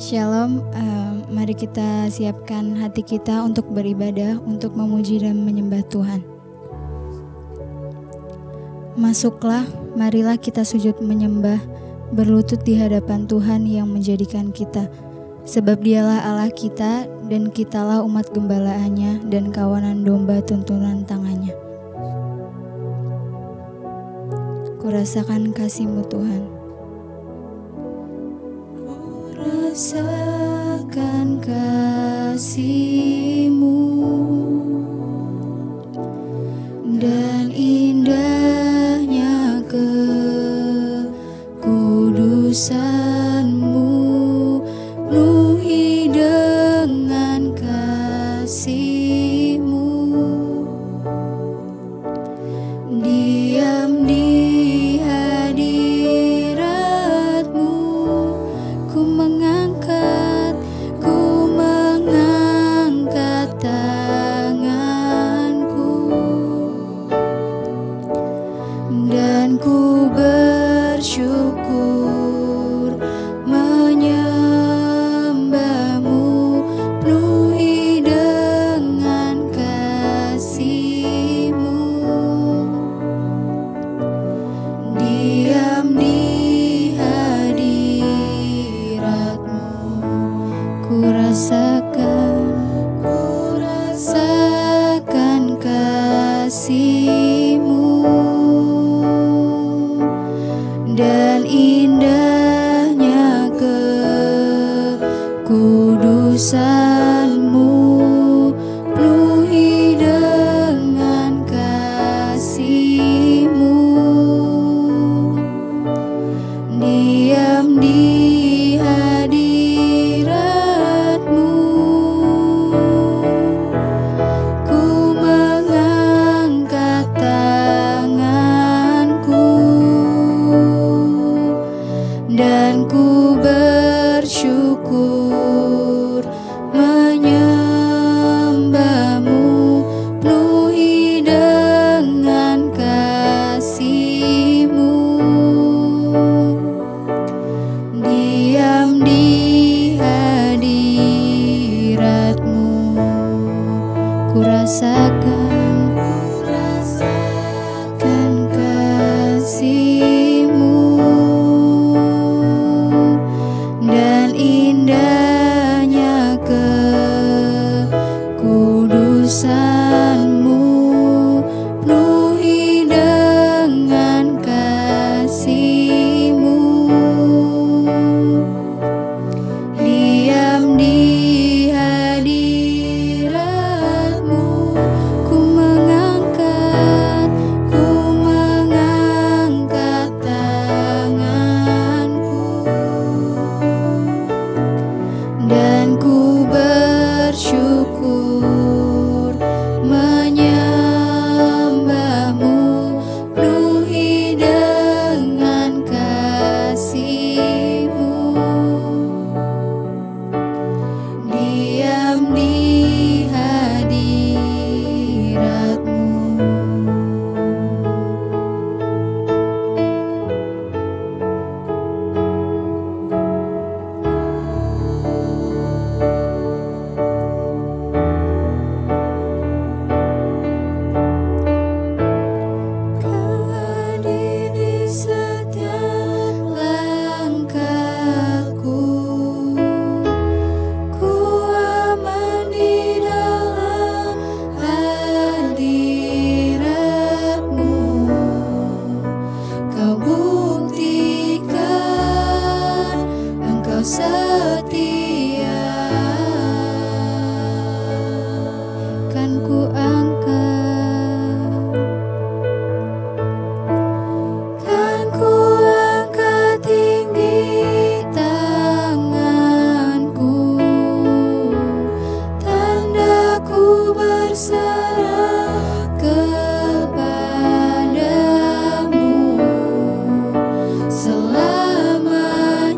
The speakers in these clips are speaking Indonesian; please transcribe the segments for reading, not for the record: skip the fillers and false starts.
Shalom, mari kita siapkan hati kita untuk beribadah, untuk memuji dan menyembah Tuhan. Masuklah, marilah kita sujud menyembah, berlutut di hadapan Tuhan yang menjadikan kita. Sebab dialah Allah kita, dan kitalah umat gembalaannya dan kawanan domba tuntunan tangannya. Kurasakan kasih-Mu Tuhan. Kurasakan kasih-Mu dan indahnya kekudusan-Mu, penuhi dengan kasih-Mu. Diam di hadirat-Mu, ku mengangkat tanganku, dan ku bersyukur menyembah-Mu, penuhi dengan kasih-Mu. Diam di hadirat-Mu, ku rasakan kasih-Mu dan indahnya kekudusan-Mu, penuhi dengan kasih-Mu. Diam di hadirat-Mu, ku mengangkat tanganku, dan ku bersyukur menyembah-Mu, penuhi dengan kasih-Mu. Diam di hadirat-Mu, ku rasakan kasih-Mu dan indahnya kekudusan-Mu, penuhi dengan kasih-Mu. Diam di hadirat-Mu, ku mengangkat tanganku, dan ku bersyukur menyembah-Mu, penuhi dengan kasih-Mu. Diam di hadirat-Mu. Kau hadir di setiap langkahku, ku aman di dalam hadirat-Mu. Kau buktikan Engkau setia, kan ku angkat tinggi tanganku, tandaku berserah kepadamu. Selamanya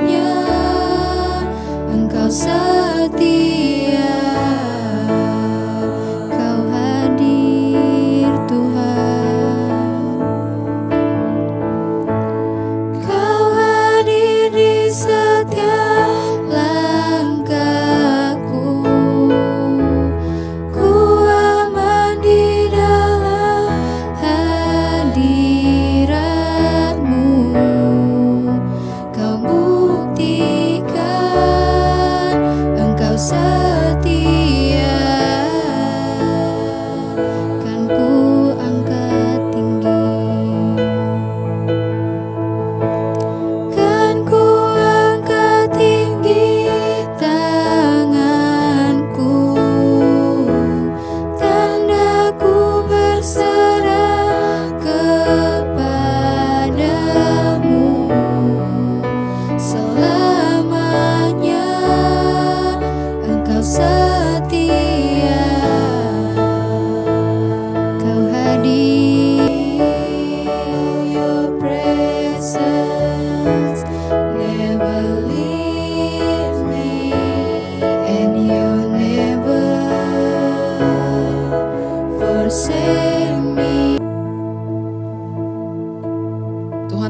Engkau setia, Kau hadir Tuhan. Kau hadir di setiap langkahku,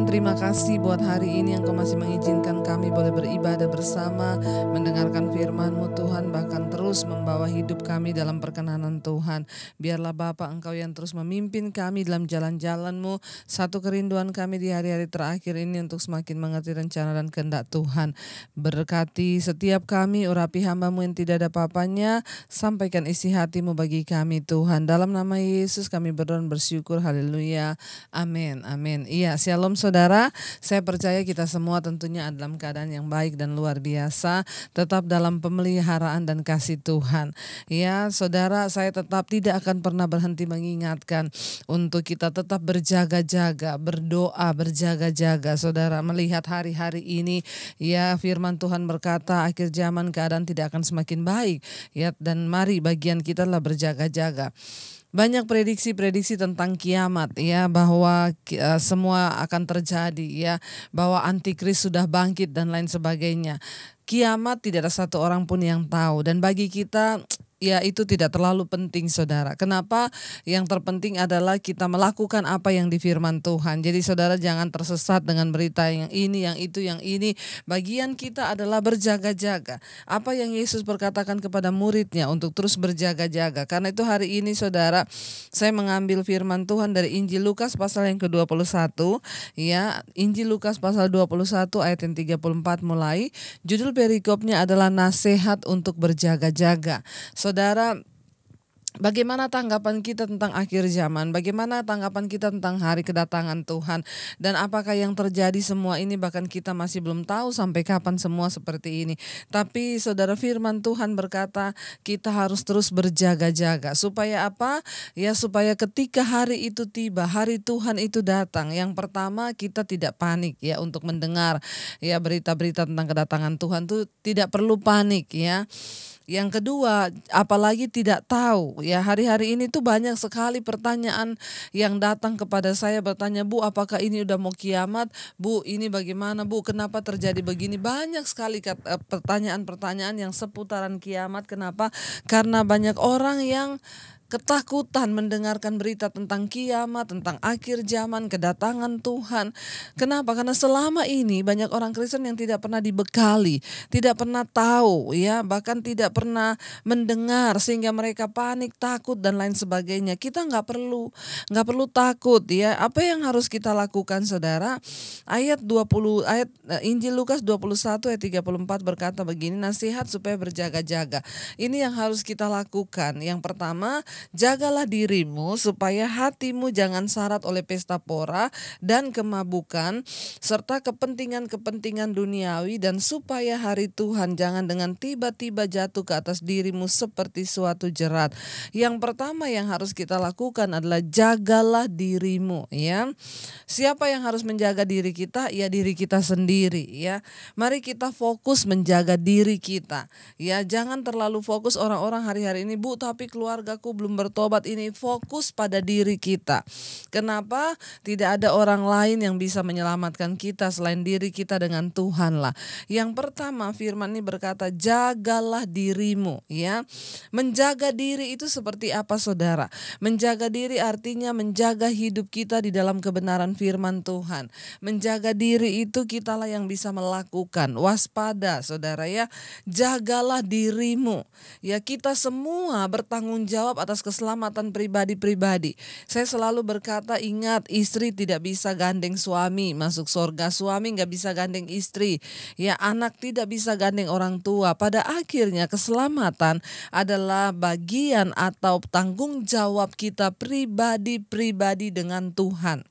Tuhan, terima kasih buat hari ini Engkau masih mengizinkan kami boleh beribadah bersama, mendengarkan firman-Mu Tuhan, bahkan terus membawa hidup kami dalam perkenanan Tuhan. Biarlah Bapa Engkau yang terus memimpin kami dalam jalan-jalan-Mu. Satu kerinduan kami di hari-hari terakhir ini untuk semakin mengerti rencana dan kehendak Tuhan. Berkati setiap kami, urapi hamba-Mu yang tidak ada apa-apanya, sampaikan isi hati-Mu bagi kami Tuhan. Dalam nama Yesus kami berdoa dan bersyukur, haleluya, amin, amin. Iya, shalom saudara, saya percaya kita semua tentunya dalam keadaan yang baik dan luar biasa, tetap dalam pemeliharaan dan kasih Tuhan. Ya saudara, saya tetap tidak akan pernah berhenti mengingatkan untuk kita tetap berjaga-jaga, berdoa, berjaga-jaga. Saudara, melihat hari-hari ini, ya firman Tuhan berkata akhir zaman keadaan tidak akan semakin baik. Ya, dan mari bagian kita adalah berjaga-jaga. Banyak prediksi-prediksi tentang kiamat, ya, bahwa semua akan terjadi, ya, bahwa antikris sudah bangkit dan lain sebagainya. Kiamat tidak ada satu orang pun yang tahu, dan bagi kita ya itu tidak terlalu penting saudara. Kenapa? Yang terpenting adalah kita melakukan apa yang di firman Tuhan. Jadi saudara jangan tersesat dengan berita yang ini, yang itu, yang ini. Bagian kita adalah berjaga-jaga. Apa yang Yesus berkatakan kepada muridnya untuk terus berjaga-jaga. Karena itu hari ini saudara, saya mengambil firman Tuhan dari Injil Lukas pasal yang ke-21. Ya, Injil Lukas pasal 21 ayat yang 34 mulai. Judul perikopnya adalah nasihat untuk berjaga-jaga. Saudara, bagaimana tanggapan kita tentang akhir zaman? Bagaimana tanggapan kita tentang hari kedatangan Tuhan? Dan apakah yang terjadi semua ini bahkan kita masih belum tahu sampai kapan semua seperti ini. Tapi saudara, firman Tuhan berkata kita harus terus berjaga-jaga. Supaya apa? Ya supaya ketika hari itu tiba, hari Tuhan itu datang. Yang pertama kita tidak panik ya untuk mendengar ya berita-berita tentang kedatangan Tuhan tuh tidak perlu panik ya. Yang kedua, apalagi tidak tahu ya, hari-hari ini tuh banyak sekali pertanyaan yang datang kepada saya bertanya, Bu, apakah ini udah mau kiamat? Bu, ini bagaimana Bu? Kenapa terjadi begini? Banyak sekali pertanyaan-pertanyaan yang seputaran kiamat. Kenapa? Karena banyak orang yang ketakutan mendengarkan berita tentang kiamat, tentang akhir zaman, kedatangan Tuhan. Kenapa? Karena selama ini banyak orang Kristen yang tidak pernah dibekali, tidak pernah tahu, ya, bahkan tidak pernah mendengar sehingga mereka panik, takut dan lain sebagainya. Kita nggak perlu takut, ya. Apa yang harus kita lakukan, saudara? Ayat Injil Lukas 21 ayat 34 berkata begini, nasihat supaya berjaga-jaga. Ini yang harus kita lakukan. Yang pertama, jagalah dirimu supaya hatimu jangan syarat oleh pesta pora dan kemabukan serta kepentingan-kepentingan duniawi, dan supaya hari Tuhan jangan dengan tiba-tiba jatuh ke atas dirimu seperti suatu jerat. Yang pertama yang harus kita lakukan adalah jagalah dirimu, ya. Siapa yang harus menjaga diri kita? Ya diri kita sendiri, ya. Mari kita fokus menjaga diri kita. Ya, jangan terlalu fokus orang-orang hari-hari ini, Bu, tapi keluargaku belum bertobat. Ini fokus pada diri kita. Kenapa? Tidak ada orang lain yang bisa menyelamatkan kita selain diri kita dengan Tuhan lah. Yang pertama firman ini berkata jagalah dirimu, ya. Menjaga diri itu seperti apa saudara? Menjaga diri artinya menjaga hidup kita di dalam kebenaran firman Tuhan. Menjaga diri itu kitalah yang bisa melakukan. Waspada saudara, ya. Jagalah dirimu. Ya, kita semua bertanggung jawab atas keselamatan pribadi-pribadi. Saya selalu berkata, ingat, istri tidak bisa gandeng suami masuk surga, suami nggak bisa gandeng istri, ya, anak tidak bisa gandeng orang tua. Pada akhirnya keselamatan adalah bagian atau tanggung jawab kita pribadi-pribadi dengan Tuhan.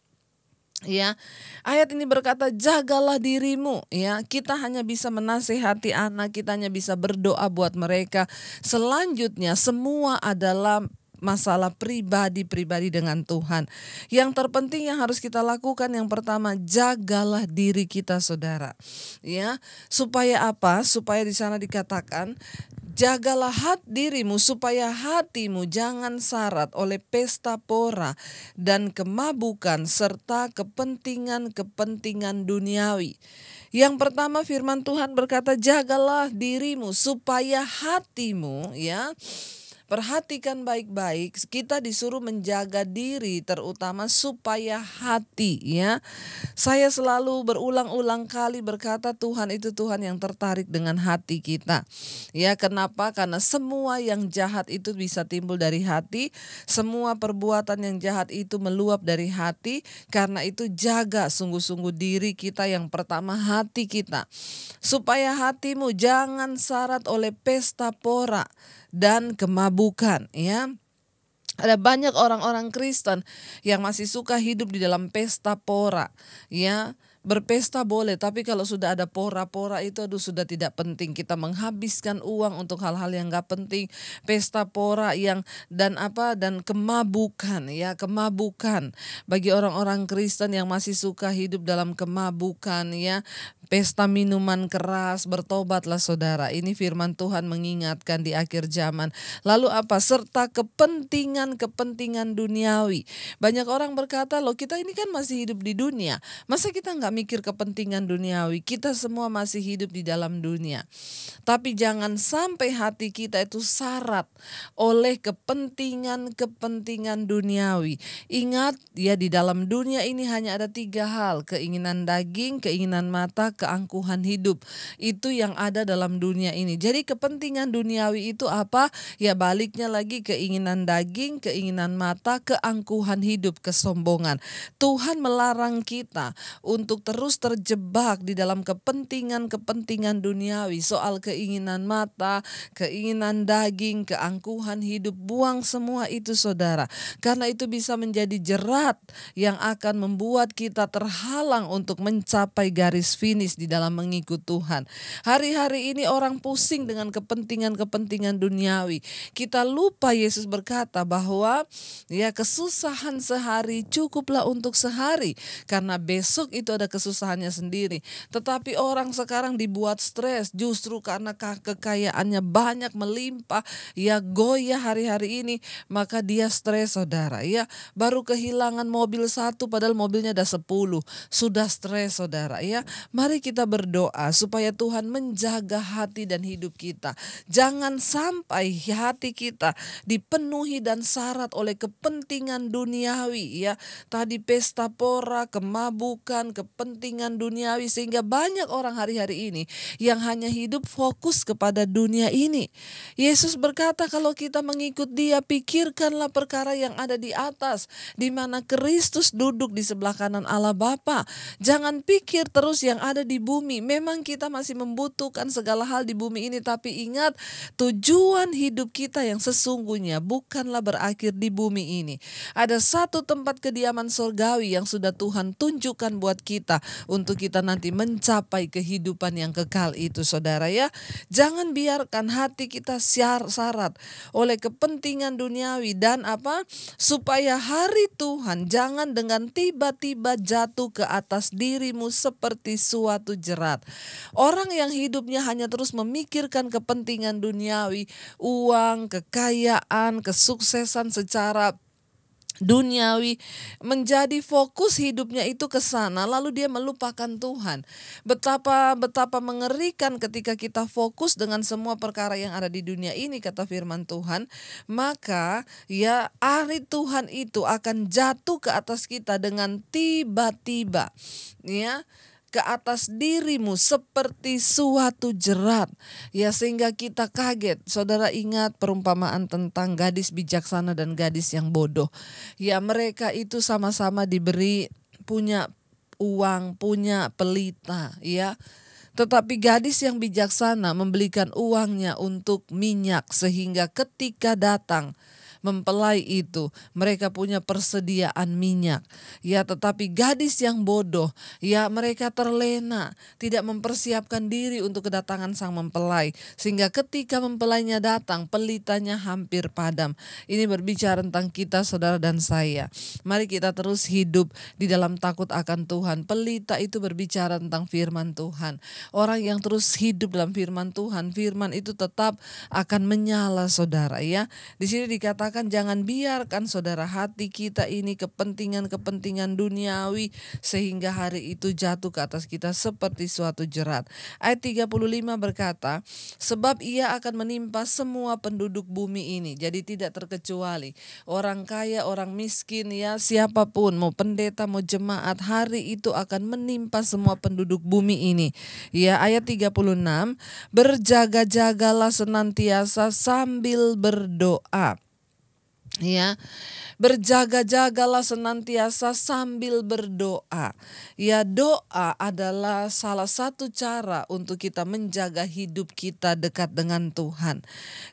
Ya, ayat ini berkata jagalah dirimu, ya. Kita hanya bisa menasehati anak, kita hanya bisa berdoa buat mereka. Selanjutnya semua adalah masalah pribadi-pribadi dengan Tuhan. Yang terpenting yang harus kita lakukan yang pertama, jagalah diri kita saudara. Ya, supaya apa? Supaya di sana dikatakan jagalah dirimu supaya hatimu jangan syarat oleh pesta pora dan kemabukan serta kepentingan-kepentingan duniawi. Yang pertama firman Tuhan berkata jagalah dirimu supaya hatimu, ya, Perhatikan baik-baik, kita disuruh menjaga diri terutama supaya hati, ya. Saya selalu berulang-ulang kali berkata Tuhan itu Tuhan yang tertarik dengan hati kita. Ya, kenapa? Karena semua yang jahat itu bisa timbul dari hati, semua perbuatan yang jahat itu meluap dari hati. Karena itu jaga sungguh-sungguh diri kita, yang pertama hati kita. Supaya hatimu jangan syarat oleh pesta pora dan kemabukan, ya. Ada banyak orang-orang Kristen yang masih suka hidup di dalam pesta pora, ya. Berpesta boleh, tapi kalau sudah ada pora-pora itu sudah tidak penting. Kita menghabiskan uang untuk hal-hal yang gak penting. Pesta pora dan kemabukan, ya, kemabukan. Bagi orang-orang Kristen yang masih suka hidup dalam kemabukan, ya, pesta minuman keras, bertobatlah saudara. Ini firman Tuhan mengingatkan di akhir zaman. Lalu apa? Serta kepentingan duniawi. Banyak orang berkata, loh kita ini kan masih hidup di dunia. Masa kita gak mikir kepentingan duniawi? Kita semua masih hidup di dalam dunia. Tapi jangan sampai hati kita itu syarat oleh kepentingan duniawi. Ingat ya, di dalam dunia ini hanya ada 3 hal. Keinginan daging, keinginan mata, keangkuhan hidup. Itu yang ada dalam dunia ini. Jadi kepentingan duniawi itu apa? Ya baliknya lagi, keinginan daging, keinginan mata, keangkuhan hidup, kesombongan. Tuhan melarang kita untuk terus terjebak di dalam kepentingan duniawi. Soal keinginan mata, keinginan daging, keangkuhan hidup. Buang semua itu saudara. Karena itu bisa menjadi jerat yang akan membuat kita terhalang untuk mencapai garis finish di dalam mengikut Tuhan. Hari-hari ini orang pusing dengan kepentingan duniawi. Kita lupa Yesus berkata bahwa ya kesusahan sehari cukuplah untuk sehari, karena besok itu ada kesusahannya sendiri. Tetapi orang sekarang dibuat stres justru karena kekayaannya banyak melimpah, ya goyah hari-hari ini, maka dia stres saudara, ya. Baru kehilangan mobil 1 padahal mobilnya ada 10, sudah stres saudara, ya. Mari kita berdoa supaya Tuhan menjaga hati dan hidup kita. Jangan sampai hati kita dipenuhi dan syarat oleh kepentingan duniawi, ya. Tadi pesta pora, kemabukan, kepentingan duniawi, sehingga banyak orang hari-hari ini yang hanya hidup fokus kepada dunia ini. Yesus berkata kalau kita mengikut Dia, pikirkanlah perkara yang ada di atas, di mana Kristus duduk di sebelah kanan Allah Bapa. Jangan pikir terus yang ada di bumi. Memang kita masih membutuhkan segala hal di bumi ini, tapi ingat tujuan hidup kita yang sesungguhnya bukanlah berakhir di bumi ini. Ada satu tempat kediaman surgawi yang sudah Tuhan tunjukkan buat kita untuk kita nanti mencapai kehidupan yang kekal itu saudara, ya. Jangan biarkan hati kita syarat oleh kepentingan duniawi dan supaya hari Tuhan jangan dengan tiba-tiba jatuh ke atas dirimu seperti suatu jerat. Orang yang hidupnya hanya terus memikirkan kepentingan duniawi, uang, kekayaan, kesuksesan secara duniawi, menjadi fokus hidupnya itu ke sana, lalu dia melupakan Tuhan. Betapa mengerikan ketika kita fokus dengan semua perkara yang ada di dunia ini, kata firman Tuhan. Maka ya hari Tuhan itu akan jatuh ke atas kita dengan tiba-tiba, ya, ke atas dirimu seperti suatu jerat, ya, sehingga kita kaget. Saudara ingat perumpamaan tentang gadis bijaksana dan gadis yang bodoh. Ya, mereka itu sama-sama diberi punya uang, punya pelita, ya. Tetapi gadis yang bijaksana membelikan uangnya untuk minyak, sehingga ketika datang mempelai itu, mereka punya persediaan minyak. Ya, tetapi gadis yang bodoh, ya, mereka terlena, tidak mempersiapkan diri untuk kedatangan sang mempelai, sehingga ketika mempelainya datang, pelitanya hampir padam. Ini berbicara tentang kita saudara dan saya. Mari kita terus hidup di dalam takut akan Tuhan. Pelita itu berbicara tentang firman Tuhan. Orang yang terus hidup dalam firman Tuhan, firman itu tetap akan menyala saudara, ya. Di sini dikatakan dikatakan jangan biarkan saudara hati kita ini kepentingan-kepentingan duniawi sehingga hari itu jatuh ke atas kita seperti suatu jerat. Ayat 35 berkata, sebab ia akan menimpa semua penduduk bumi ini. Jadi tidak terkecuali orang kaya, orang miskin, ya siapapun, mau pendeta, mau jemaat, hari itu akan menimpa semua penduduk bumi ini. Ya, ayat 36, berjaga-jagalah senantiasa sambil berdoa. Ya, berjaga-jagalah senantiasa sambil berdoa. Ya, doa adalah salah satu cara untuk kita menjaga hidup kita dekat dengan Tuhan.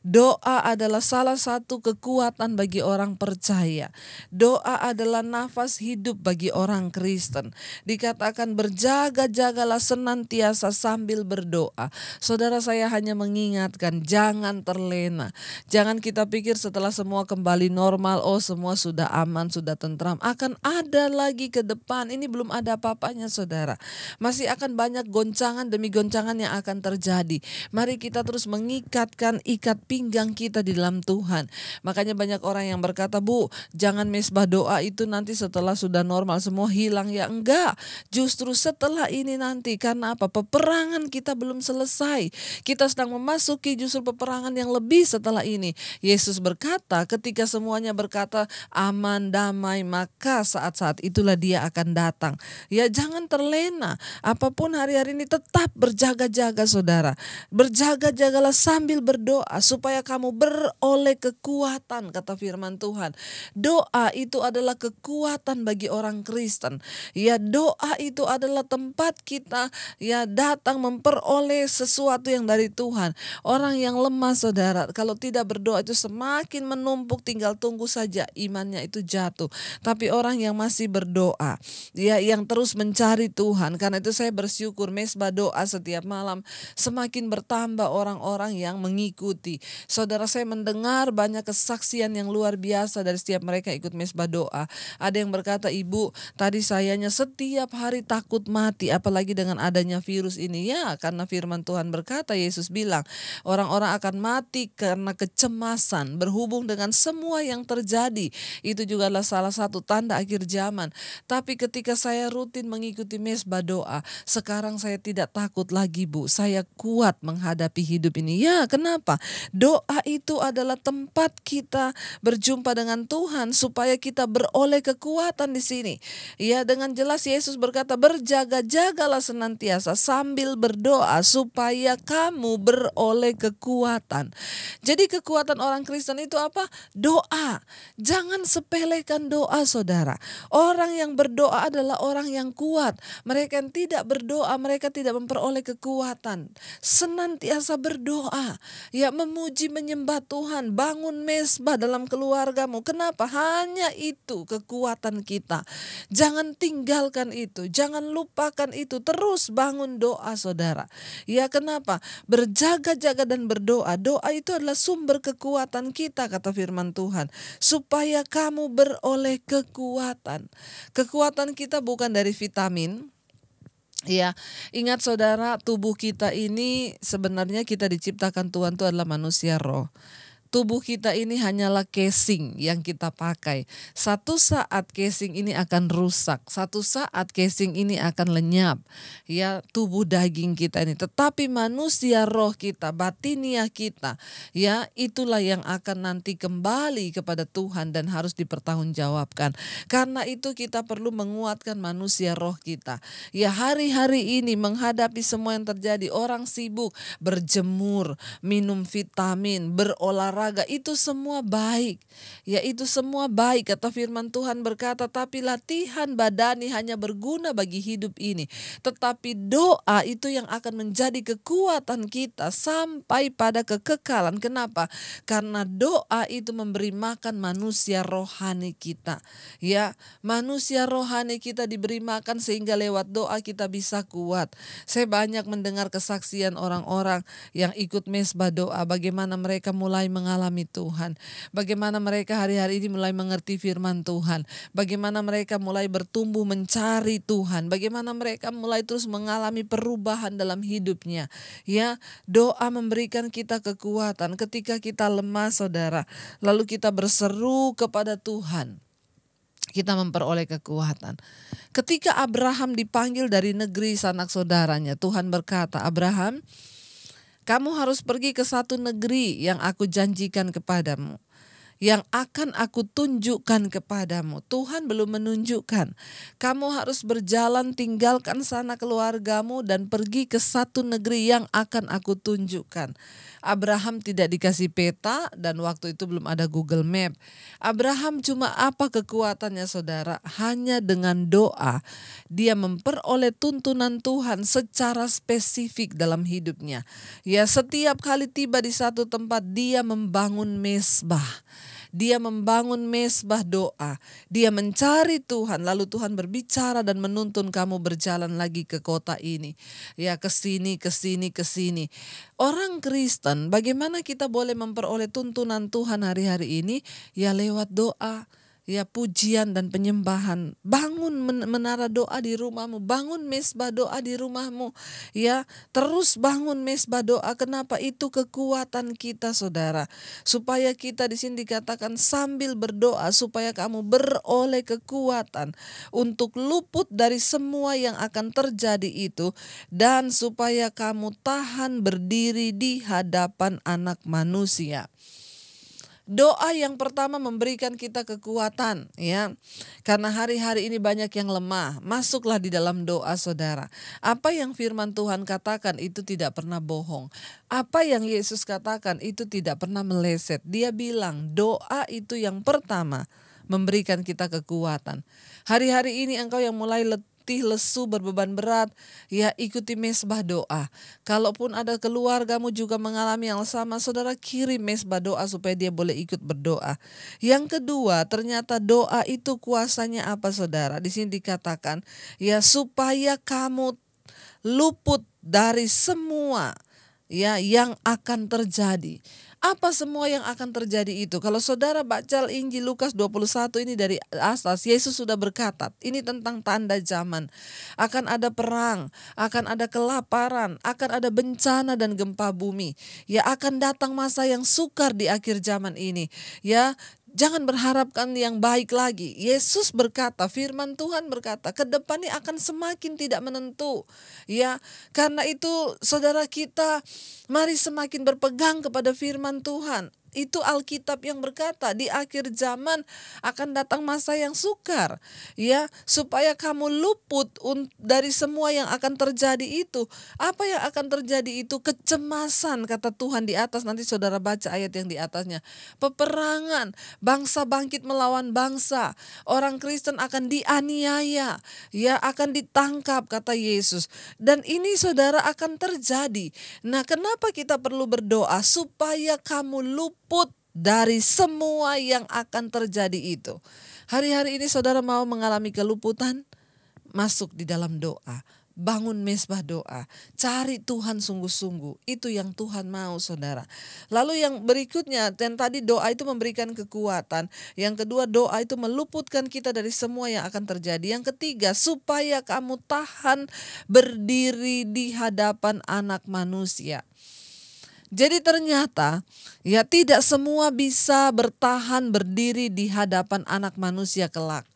Doa adalah salah satu kekuatan bagi orang percaya. Doa adalah nafas hidup bagi orang Kristen. Dikatakan berjaga-jagalah senantiasa sambil berdoa. Saudara, saya hanya mengingatkan, jangan terlena. Jangan kita pikir setelah semua kembali normal, oh semua sudah aman, sudah tentram. Akan ada lagi ke depan, ini belum ada apa-apanya saudara. Masih akan banyak goncangan demi goncangan yang akan terjadi. Mari kita terus mengikatkan ikat pinggang kita di dalam Tuhan. Makanya banyak orang yang berkata, Bu, jangan mesbah doa itu nanti setelah sudah normal semua hilang. Ya enggak, justru setelah ini nanti. Karena apa? Peperangan kita belum selesai. Kita sedang memasuki justru peperangan yang lebih setelah ini. Yesus berkata, ketika semuanya berkata aman, damai, maka saat-saat itulah dia akan datang. Ya, jangan terlena. Apapun hari-hari ini tetap berjaga-jaga saudara. Berjaga-jagalah sambil berdoa supaya kamu beroleh kekuatan, kata firman Tuhan. Doa itu adalah kekuatan bagi orang Kristen. Ya, doa itu adalah tempat kita ya datang memperoleh sesuatu yang dari Tuhan. Orang yang lemah saudara, kalau tidak berdoa itu semakin menumpuk, tinggal tunggu saja imannya itu jatuh. Tapi orang yang masih berdoa, ya yang terus mencari Tuhan, karena itu saya bersyukur mesbah doa setiap malam semakin bertambah orang-orang yang mengikuti. Saudara, saya mendengar banyak kesaksian yang luar biasa dari setiap mereka ikut mesbah doa. Ada yang berkata, Ibu, tadi sayanya setiap hari takut mati, apalagi dengan adanya virus ini. Ya, karena firman Tuhan berkata, Yesus bilang, orang-orang akan mati karena kecemasan berhubung dengan semua yang terjadi. Itu juga adalah salah satu tanda akhir zaman. Tapi ketika saya rutin mengikuti mesbah doa, sekarang saya tidak takut lagi, Bu. Saya kuat menghadapi hidup ini. Ya, kenapa? Doa itu adalah tempat kita berjumpa dengan Tuhan supaya kita beroleh kekuatan di sini. Ya, dengan jelas Yesus berkata, berjaga-jagalah senantiasa sambil berdoa supaya kamu beroleh kekuatan. Jadi kekuatan orang Kristen itu apa? Doa. Jangan sepelekan doa saudara. Orang yang berdoa adalah orang yang kuat. Mereka yang tidak berdoa, mereka tidak memperoleh kekuatan. Senantiasa berdoa. Ya, memuji menyembah Tuhan. Bangun mesbah dalam keluargamu. Kenapa? Hanya itu kekuatan kita. Jangan tinggalkan itu. Jangan lupakan itu. Terus bangun doa saudara. Ya, kenapa? Berjaga-jaga dan berdoa. Doa itu adalah sumber kekuatan kita, kata firman Tuhan. Supaya kamu beroleh kekuatan. Kekuatan kita bukan dari vitamin. Ya, ingat saudara, tubuh kita ini sebenarnya kita diciptakan Tuhan itu adalah manusia roh. Tubuh kita ini hanyalah casing yang kita pakai. Satu saat casing ini akan rusak. Satu saat casing ini akan lenyap. Ya, tubuh daging kita ini. Tetapi manusia roh kita, batiniah kita, ya itulah yang akan nanti kembali kepada Tuhan dan harus dipertanggungjawabkan. Karena itu kita perlu menguatkan manusia roh kita. Ya, hari-hari ini menghadapi semua yang terjadi, orang sibuk berjemur, minum vitamin, berolahraga, itu semua baik. Ya, itu semua baik. Kata firman Tuhan berkata, tapi latihan badani hanya berguna bagi hidup ini. Tetapi doa itu yang akan menjadi kekuatan kita sampai pada kekekalan. Kenapa? Karena doa itu memberi makan manusia rohani kita. Ya, manusia rohani kita diberi makan sehingga lewat doa kita bisa kuat. Saya banyak mendengar kesaksian orang-orang yang ikut mesbah doa, bagaimana mereka mulai mengalami mengalami Tuhan. Bagaimana mereka hari-hari ini mulai mengerti firman Tuhan. Bagaimana mereka mulai bertumbuh mencari Tuhan. Bagaimana mereka mulai terus mengalami perubahan dalam hidupnya. Ya, doa memberikan kita kekuatan ketika kita lemah, saudara. Lalu kita berseru kepada Tuhan. Kita memperoleh kekuatan. Ketika Abraham dipanggil dari negeri sanak saudaranya, Tuhan berkata, Abraham, kamu harus pergi ke satu negeri yang aku janjikan kepadamu, yang akan aku tunjukkan kepadamu. Tuhan belum menunjukkan. Kamu harus berjalan, tinggalkan sana keluargamu dan pergi ke satu negeri yang akan aku tunjukkan. Abraham tidak dikasih peta dan waktu itu belum ada Google Map. Abraham cuma apa kekuatannya, saudara? Hanya dengan doa dia memperoleh tuntunan Tuhan secara spesifik dalam hidupnya. Ya, setiap kali tiba di satu tempat dia membangun mezbah. Dia membangun mezbah doa. Dia mencari Tuhan. Lalu Tuhan berbicara dan menuntun kamu berjalan lagi ke kota ini. Ya, ke sini, ke sini, ke sini. Orang Kristen, bagaimana kita boleh memperoleh tuntunan Tuhan hari-hari ini? Ya, lewat doa. Ya, pujian dan penyembahan. Bangun menara doa di rumahmu, bangun mezbah doa di rumahmu. Ya, terus bangun mezbah doa. Kenapa? Itu kekuatan kita, saudara. Supaya kita di sini dikatakan sambil berdoa supaya kamu beroleh kekuatan untuk luput dari semua yang akan terjadi itu dan supaya kamu tahan berdiri di hadapan Anak Manusia. Doa yang pertama memberikan kita kekuatan, ya. Karena hari-hari ini banyak yang lemah. Masuklah di dalam doa, saudara. Apa yang firman Tuhan katakan itu tidak pernah bohong. Apa yang Yesus katakan itu tidak pernah meleset. Dia bilang doa itu yang pertama memberikan kita kekuatan. Hari-hari ini engkau yang mulai lesu, berbeban berat, ya ikuti mezbah doa. Kalaupun ada keluargamu juga mengalami yang sama, saudara kirim mezbah doa supaya dia boleh ikut berdoa. Yang kedua, ternyata doa itu kuasanya apa, saudara? Di sini dikatakan, ya supaya kamu luput dari semua ya yang akan terjadi. Apa semua yang akan terjadi itu? Kalau saudara baca Injil Lukas 21 ini dari atas, Yesus sudah berkata, ini tentang tanda zaman. Akan ada perang, akan ada kelaparan, akan ada bencana dan gempa bumi. Ya, akan datang masa yang sukar di akhir zaman ini. Ya, jangan berharapkan yang baik lagi. Yesus berkata, firman Tuhan berkata, ke depan ini akan semakin tidak menentu. Ya, karena itu saudara kita, mari semakin berpegang kepada firman Tuhan. Itu Alkitab yang berkata di akhir zaman akan datang masa yang sukar. Ya, supaya kamu luput dari semua yang akan terjadi itu. Apa yang akan terjadi itu? Kecemasan, kata Tuhan di atas. Nanti saudara baca ayat yang di atasnya. Peperangan, bangsa bangkit melawan bangsa. Orang Kristen akan dianiaya, ya akan ditangkap, kata Yesus. Dan ini saudara akan terjadi. Nah, kenapa kita perlu berdoa? Supaya kamu luput dari semua yang akan terjadi itu. Hari-hari ini saudara mau mengalami keluputan? Masuk di dalam doa. Bangun mezbah doa. Cari Tuhan sungguh-sungguh. Itu yang Tuhan mau, saudara. Lalu yang berikutnya, dan tadi doa itu memberikan kekuatan. Yang kedua, doa itu meluputkan kita dari semua yang akan terjadi. Yang ketiga, supaya kamu tahan berdiri di hadapan Anak Manusia. Jadi ternyata ya tidak semua bisa bertahan berdiri di hadapan Anak Manusia kelak.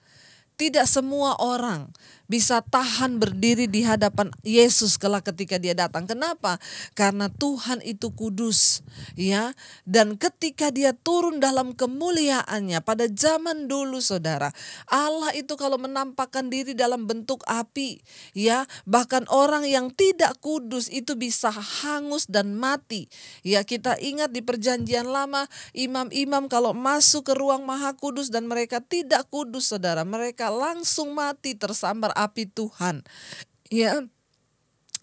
Tidak semua orang bisa tahan berdiri di hadapan Yesus kelak ketika dia datang. Kenapa? Karena Tuhan itu kudus, ya. Dan ketika dia turun dalam kemuliaannya pada zaman dulu, saudara, Allah itu kalau menampakkan diri dalam bentuk api, ya, bahkan orang yang tidak kudus itu bisa hangus dan mati. Ya, kita ingat di Perjanjian Lama, imam-imam kalau masuk ke ruang Maha Kudus dan mereka tidak kudus, saudara, mereka langsung mati tersambar api Tuhan. Ya,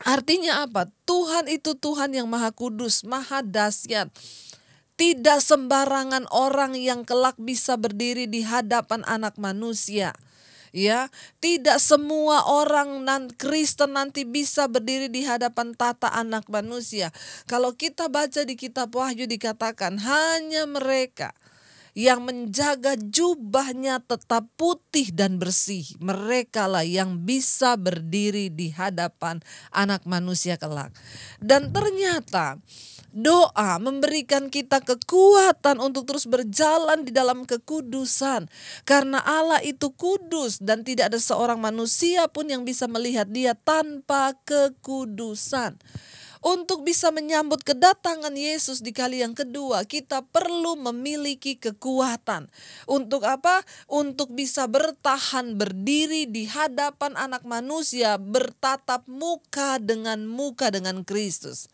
artinya apa? Tuhan itu Tuhan yang Maha Kudus, Maha Dahsyat. Tidak sembarangan orang yang kelak bisa berdiri di hadapan Anak Manusia. Ya, tidak semua orang Kristen nanti bisa berdiri di hadapan tata anak manusia. Kalau kita baca di kitab Wahyu dikatakan hanya mereka yang menjaga jubahnya tetap putih dan bersih, merekalah yang bisa berdiri di hadapan anak manusia kelak. Dan ternyata doa memberikan kita kekuatan untuk terus berjalan di dalam kekudusan. Karena Allah itu kudus dan tidak ada seorang manusia pun yang bisa melihat Dia tanpa kekudusan. Untuk bisa menyambut kedatangan Yesus di kali yang kedua, kita perlu memiliki kekuatan. Untuk apa? Untuk bisa bertahan berdiri di hadapan anak manusia, bertatap muka dengan Kristus.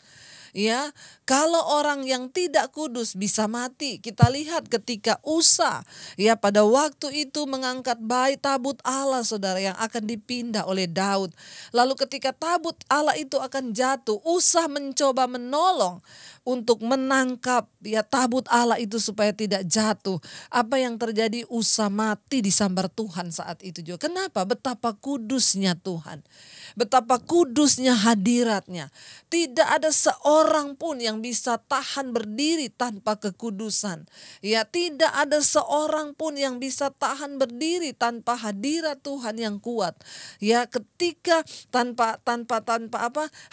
Ya, kalau orang yang tidak kudus bisa mati. Kita lihat ketika Usa, ya pada waktu itu mengangkat tabut Allah, saudara, yang akan dipindah oleh Daud. Lalu ketika tabut Allah itu akan jatuh, Usa mencoba menolong untuk menangkap ya tabut Allah itu supaya tidak jatuh. Apa yang terjadi? Usa mati disambar Tuhan saat itu juga. Kenapa? Betapa kudusnya Tuhan. Betapa kudusnya hadiratnya. Tidak ada seorang pun yang bisa tahan berdiri tanpa kekudusan. Ya, tidak ada seorang pun yang bisa tahan berdiri tanpa hadirat Tuhan yang kuat. Ya, ketika tanpa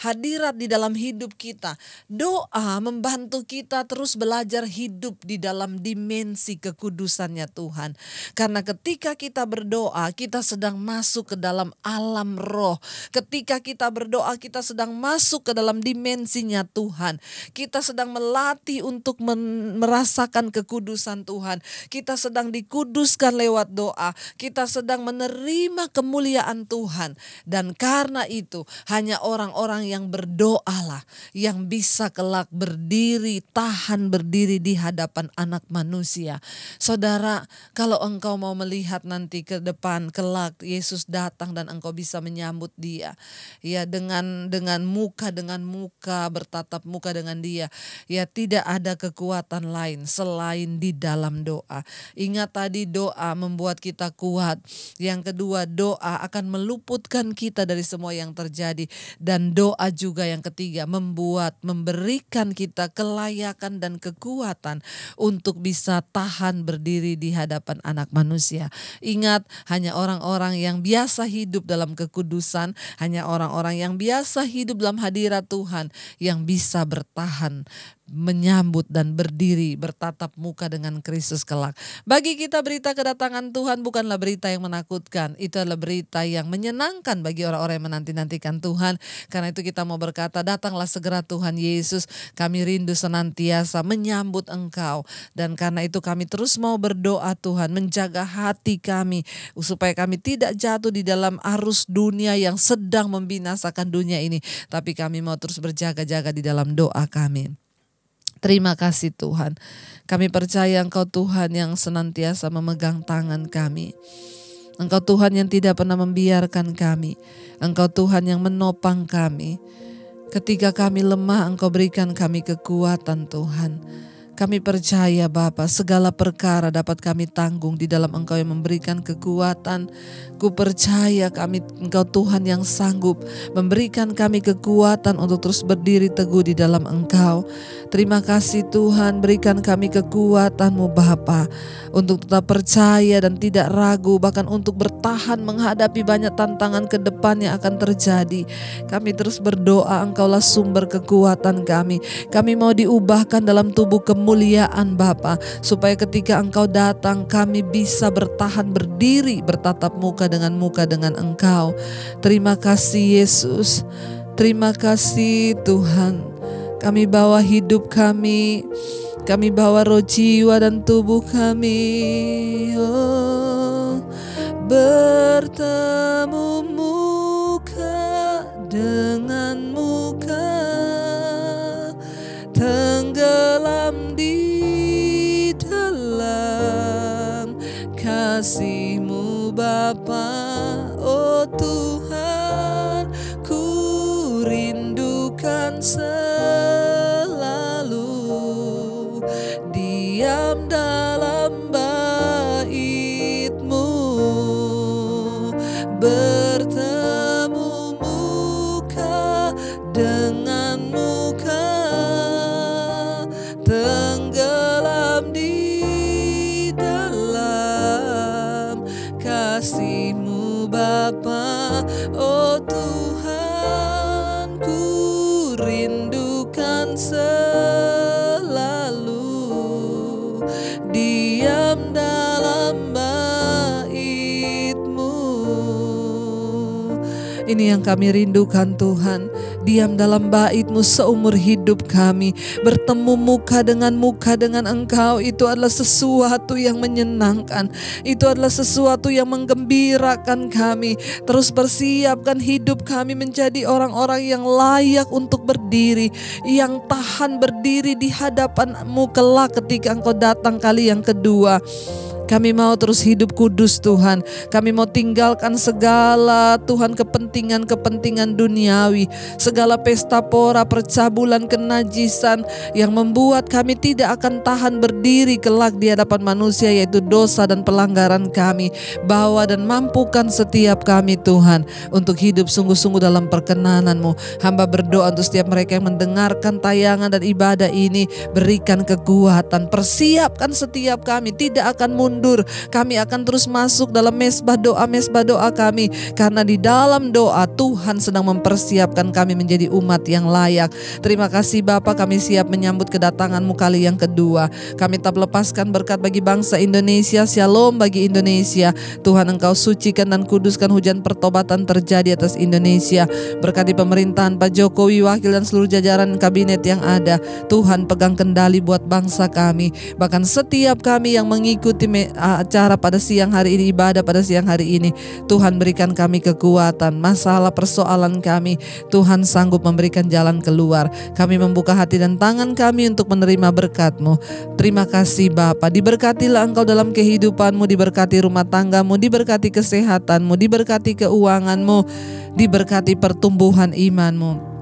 hadirat di dalam hidup kita. Doa membantu kita terus belajar hidup di dalam dimensi kekudusannya Tuhan. Karena ketika kita berdoa, kita sedang masuk ke dalam alam roh. Ketika kita berdoa, kita sedang masuk ke dalam dimensinya Tuhan. Kita sedang melatih untuk merasakan kekudusan Tuhan. Kita sedang dikuduskan lewat doa. Kita sedang menerima kemuliaan Tuhan. Dan karena itu, hanya orang-orang yang berdoalah yang bisa kelak berdiri, tahan berdiri di hadapan anak manusia. Saudara, kalau engkau mau melihat nanti ke depan kelak Yesus datang dan engkau bisa menyambut Dia, ya dengan muka bertatap muka dengan Dia, ya tidak ada kekuatan lain selain di dalam doa. Ingat tadi, doa membuat kita kuat. Yang kedua, doa akan meluputkan kita dari semua yang terjadi. Dan doa juga yang ketiga memberikan kita kelayakan dan kekuatan untuk bisa tahan berdiri di hadapan anak manusia. Ingat, hanya orang-orang yang biasa hidup dalam kekudusan, hanya orang-orang yang biasa hidup dalam hadirat Tuhan yang bisa bertahan, menyambut dan berdiri bertatap muka dengan Kristus kelak. Bagi kita berita kedatangan Tuhan bukanlah berita yang menakutkan. Itu adalah berita yang menyenangkan bagi orang-orang yang menanti-nantikan Tuhan. Karena itu kita mau berkata, datanglah segera Tuhan Yesus. Kami rindu senantiasa menyambut Engkau. Dan karena itu kami terus mau berdoa Tuhan, menjaga hati kami supaya kami tidak jatuh di dalam arus dunia yang sedang membinasakan dunia ini. Tapi kami mau terus berjaga-jaga di dalam doa kami. Terima kasih Tuhan. Kami percaya Engkau Tuhan yang senantiasa memegang tangan kami. Engkau Tuhan yang tidak pernah membiarkan kami. Engkau Tuhan yang menopang kami. Ketika kami lemah, Engkau berikan kami kekuatan Tuhan. Kami percaya Bapa, segala perkara dapat kami tanggung di dalam Engkau yang memberikan kekuatan. Ku percaya Engkau Tuhan yang sanggup memberikan kami kekuatan untuk terus berdiri teguh di dalam Engkau. Terima kasih Tuhan, berikan kami kekuatan-Mu Bapa, untuk tetap percaya dan tidak ragu, bahkan untuk bertahan menghadapi banyak tantangan ke depan yang akan terjadi. Kami terus berdoa, Engkaulah sumber kekuatan kami. Kami mau diubahkan dalam tubuh kemuliaan Bapa, supaya ketika Engkau datang kami bisa bertahan berdiri bertatap muka dengan Engkau. Terima kasih Yesus. Terima kasih Tuhan. Kami bawa hidup kami bawa roh, jiwa dan tubuh kami, bertemu muka dengan muka, tenggelam di dalam kasih-Mu Bapa. Oh Tuhan, ku rindukan selalu diam dalam bait-Mu. dengan muka tenggelam di dalam kasih-Mu Bapa. Oh Tuhan, ku rindukan selalu diam dalam bait-Mu. Ini yang kami rindukan Tuhan, diam dalam bait-Mu seumur hidup kami. Bertemu muka dengan Engkau, itu adalah sesuatu yang menyenangkan. Itu adalah sesuatu yang menggembirakan kami. Terus persiapkan hidup kami menjadi orang-orang yang layak untuk berdiri, yang tahan berdiri di hadapan-Mu kelak ketika Engkau datang kali yang kedua. Kami mau terus hidup kudus Tuhan. Kami mau tinggalkan segala Tuhan kepentingan duniawi, segala pesta pora, percabulan, kenajisan yang membuat kami tidak akan tahan berdiri kelak di hadapan manusia, yaitu dosa dan pelanggaran kami. Bawa dan mampukan setiap kami Tuhan untuk hidup sungguh-sungguh dalam perkenanan-Mu. Hamba berdoa untuk setiap mereka yang mendengarkan tayangan dan ibadah ini, berikan kekuatan, persiapkan setiap kami tidak akan mundur. Kami akan terus masuk dalam mesbah doa kami, karena di dalam doa Tuhan sedang mempersiapkan kami menjadi umat yang layak. Terima kasih Bapa, kami siap menyambut kedatangan-Mu kali yang kedua. Kami tak lepaskan berkat bagi bangsa Indonesia, shalom bagi Indonesia. Tuhan, Engkau sucikan dan kuduskan, hujan pertobatan terjadi atas Indonesia. Berkati pemerintahan Pak Jokowi, wakil dan seluruh jajaran kabinet yang ada. Tuhan, pegang kendali buat bangsa kami. Bahkan setiap kami yang mengikuti acara pada siang hari ini, ibadah pada siang hari ini, Tuhan berikan kami kekuatan. Masalah persoalan kami, Tuhan sanggup memberikan jalan keluar. Kami membuka hati dan tangan kami untuk menerima berkat-Mu. Terima kasih Bapa. Diberkatilah Engkau dalam kehidupan-Mu, diberkati rumah tangga-Mu, diberkati kesehatan-Mu, diberkati keuangan-Mu, diberkati pertumbuhan iman-Mu.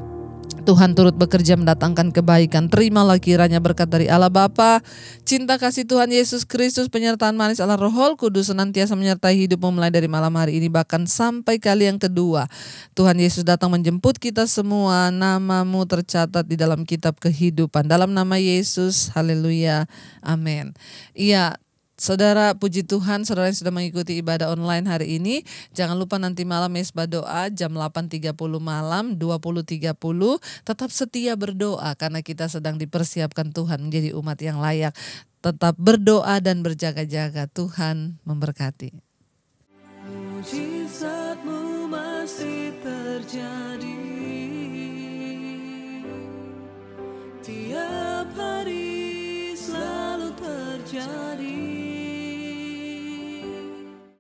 Tuhan turut bekerja mendatangkan kebaikan. Terimalah kiranya berkat dari Allah Bapa, cinta kasih Tuhan Yesus Kristus, penyertaan manis Allah Roh Kudus senantiasa menyertai hidupmu mulai dari malam hari ini bahkan sampai kali yang kedua. Tuhan Yesus datang menjemput kita semua. Nama-Mu tercatat di dalam kitab kehidupan. Dalam nama Yesus, haleluya, amin. Iya, Saudara, puji Tuhan, saudara yang sudah mengikuti ibadah online hari ini. Jangan lupa nanti malam mesbah doa jam 8.30 malam, 20.30. Tetap setia berdoa karena kita sedang dipersiapkan Tuhan menjadi umat yang layak. Tetap berdoa dan berjaga-jaga. Tuhan memberkati. Mujizat-Mu masih terjadi tiap hari, selalu terjadi.